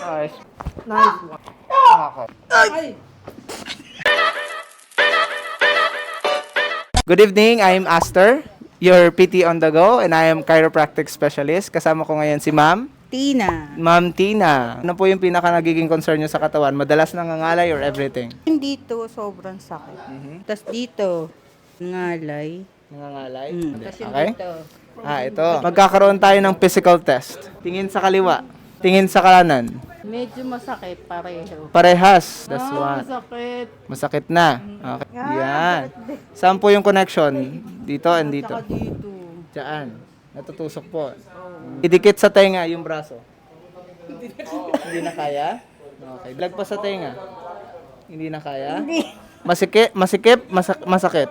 Nice. Nice one. Okay. Ay! Good evening, I'm Aster, your PT on the go, and I am chiropractic specialist. Kasama ko ngayon si Ma'am. Tina. Ma'am Tina. Ano po yung pinaka nagiging concern nyo sa katawan? Madalas nangangalay or everything? Dito, sobrang sakit. Tapos dito, ngalay. Nangangalay? Tapos Okay? dito. Ito. Magkakaroon tayo ng physical test. Tingin sa kaliwa. Tingin sa kanan. Medyo masakit pareho. Parehas. That's one. Masakit. Masakit na. Okay. Yan. Saan po yung connection? Dito and dito. Saka dito. Diyan. Natutusok po. Idikit sa tenga yung braso. Hindi na kaya? Okay. Lagpas sa tenga. Hindi na kaya? Masakit? Masakit? Masakit.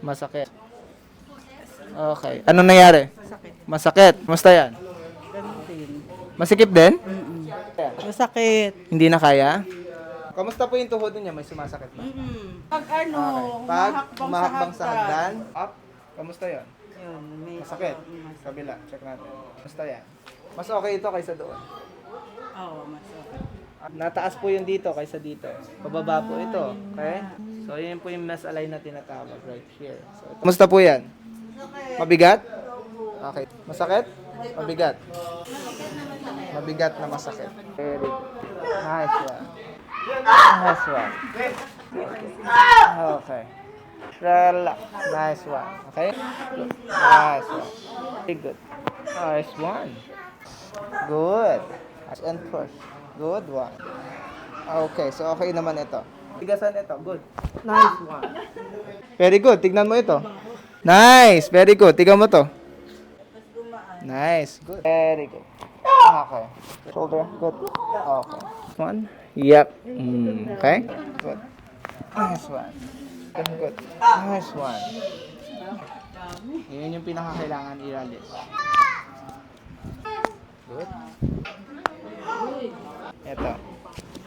Masakit. Okay. Anong nangyari? Masakit. Masakit. Musta yan? Ganun din. Masikip din? Masakit. Hindi na kaya? Kamusta po yung tuhod niya? May sumasakit ba? Pag ano, Pag mahakbang humahakbang sa sa hagdan, up, kamusta yon? Yun, may Masakit. Kabila, check natin. Kamusta yan? Mas okay ito kaysa doon. Oo, masakit. Nataas po yung dito kaysa dito. Pababa po ito. Okay? So, yun po yung misalign na tinatawag right here. So, kamusta po yan? Mabigat? Okay. Masakit? Mabigat? Mabigat na masakit. Very good. Nice one. Nice one. Okay. Relax. Nice one. Okay? Nice one. Very good. Nice one. Good. And push. Good one. Okay, so okay naman ito. Tigasan ito. Good. Nice one. Very good. Tignan mo ito. Nice. Very good. Tignan mo to. Nice. Good. Very good. Okay. Shoulder. Good. Okay. One. Yep. Okay. Good. Nice one. Good. Nice one. Yun yung pinakakailangan i-release. Good. Ito.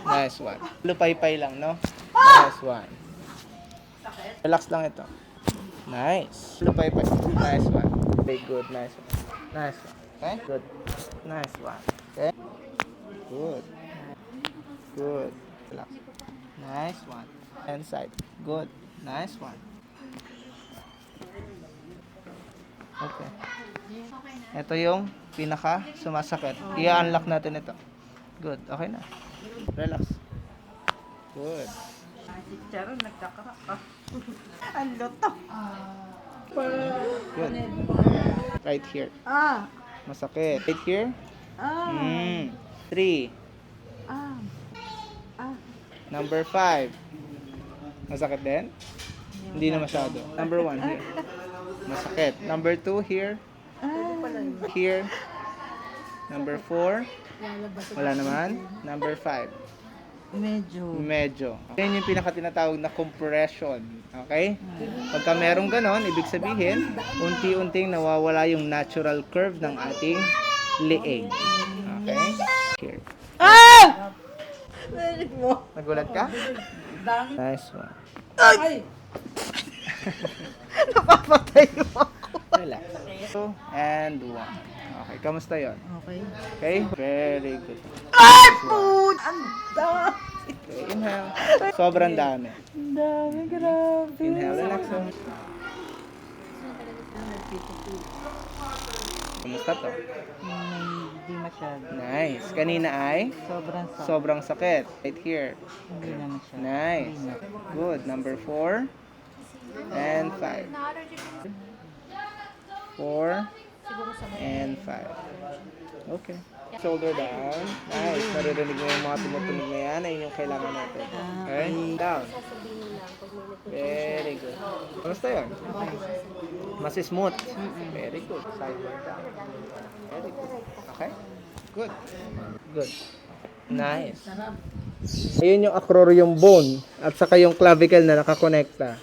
Nice one. Lupay-pay lang, no? Nice one. Relax lang ito. Nice. Lupay-pay. Nice one. Okay, good. Nice one. Nice one. Okay? Good. Nice one. Okay? Good. Good. Relax. Nice one. Inside. Good. Nice one. Okay. Ito yung pinaka sumasakit. I-unlock natin ito. Good. Okay na. Relax. Good. Si Charo, nagkakarak ka. Ang loto. Good. Right here. Ah. Masakit. Right here. Ah. 3. Ah. Ah. Number 5. Masakit din? Hindi na masyado. Number 1 here. Masakit. Number 2 here. Here. Number 4. Wala naman. Number 5. Medyo. Yan yung pinakatinatawag na compression. Okay? Pagka merong ganon, ibig sabihin, unti-unting nawawala yung natural curve ng ating leeg. Okay? Here. Ah! Narinig mo? Nagulat ka? Nice one. Ay! Napapatay mo ako. Relax. 2 and 1. Okay, kamusta yon? Okay. Okay? Very good. Ay, food! Ang dami! Okay, inhale. Sobrang dami. Ang dami, grabe. Inhale and exhale. Kamusta to? Hindi masyado. Nice. Kanina ay Sobrang sakit. sobrang sakit. Right here. Hindi na masyado. Nice. Good. Number 4 and 5. 4 and 5. Okay. Shoulder down. Nice. Naririnig mo yung mga tumutunog na yan. Ayun yung kailangan natin. Okay? Down. Very good. Kamusta yun? Mas smooth. Very good. Sideward down. Very good. Okay? Good. Good. Nice. Ayun yung acromion bone at saka yung clavicle na nakakonekta.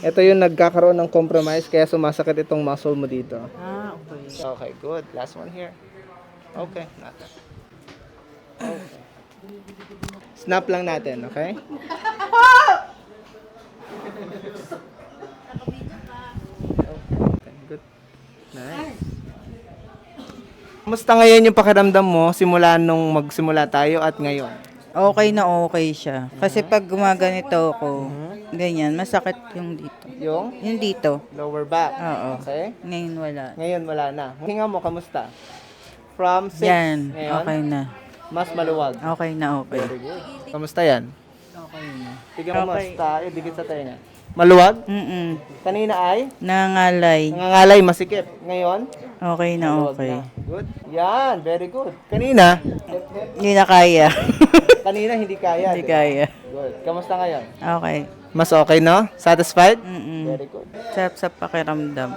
Ito yung nagkakaroon ng compromise kaya sumasakit itong muscle mo dito. Ah, okay. Okay, good. Last one here. Okay, natin. Okay. Snap lang natin, okay? Okay, good. Nice. Musta ngayon yung pakiramdam mo simula nung magsimula tayo at ngayon? Okay na okay siya. Kasi pag gumaganito ako, ganyan, masakit yung dito. Yung Yung dito. lower back. Oo. Okay? Ngayon wala. Ngayon wala na. Hinga mo, kamusta? From 6 Yan, ngayon, okay na. mas maluwag. Okay na okay. Very good. Kamusta yan? Okay na. Tignan mo Okay. mas tayo, dikit sa tayo nga. Maluwag? Mm-mm. Kanina ay? Nangalay. Nangangalay, masikip. Ngayon? Okay na maluwag okay. na. Good. Yan, very good. Kanina? Hindi na kaya. Kanina hindi kaya. Hindi di ba? kaya. Good. Kamusta ngayon? Okay. Mas okay, no? Satisfied? Mm-mm. Very good. Sarap sa pakiramdam.